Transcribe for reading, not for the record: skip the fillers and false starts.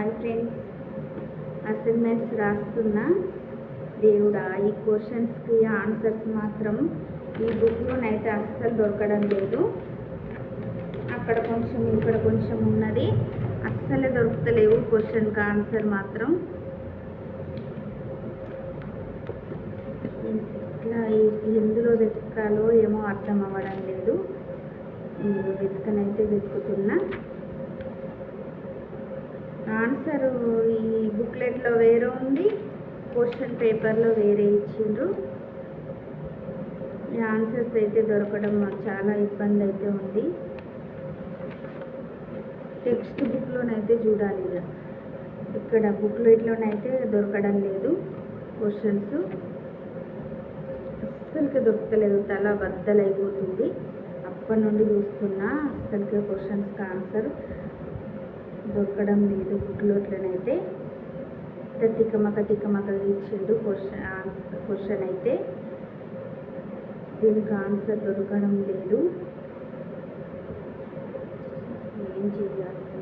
Hi friends, assignments రాస్తున్నా. దేవుడా, ఈ క్వశ్చన్స్కి ఆన్సర్స్ మాత్రం ఈ బుక్లోనైతే అస్సలు దొరకడం లేదు. అక్కడ కొంచెం ఇక్కడ కొంచెం ఉన్నది, అస్సలే దొరుకుతలేవు క్వశ్చన్కి ఆన్సర్ మాత్రం. ఇట్లా ఎందులో వెతకాలో ఏమో అర్థం అవ్వడం లేదు. ఇందులో వెతుకుతున్నా. ఆన్సర్ ఈ బుక్లెట్లో వేరే ఉంది, క్వశ్చన్ పేపర్లో వేరే ఇచ్చిండ్రు. ఈ ఆన్సర్స్ అయితే దొరకడం మాకు చాలా ఇబ్బంది అయితే ఉంది. టెక్స్ట్ బుక్లోనైతే చూడాలి. ఇక్కడ బుక్లెట్లోనైతే దొరకడం లేదు క్వశ్చన్స్. అస్సలకి దొరకలేదు, తల బద్దలైపోతుంది. అప్పటి నుండి చూస్తున్నా, అస్సలకి క్వశ్చన్స్కి ఆన్సర్ దొరకడం లేదు. బుక్లోట్లనైతే తికమక ఇచ్చిండు క్వశ్చన్ అయితే. దీనికి ఆన్సర్ దొరకడం లేదు. ఏం చేయాలి?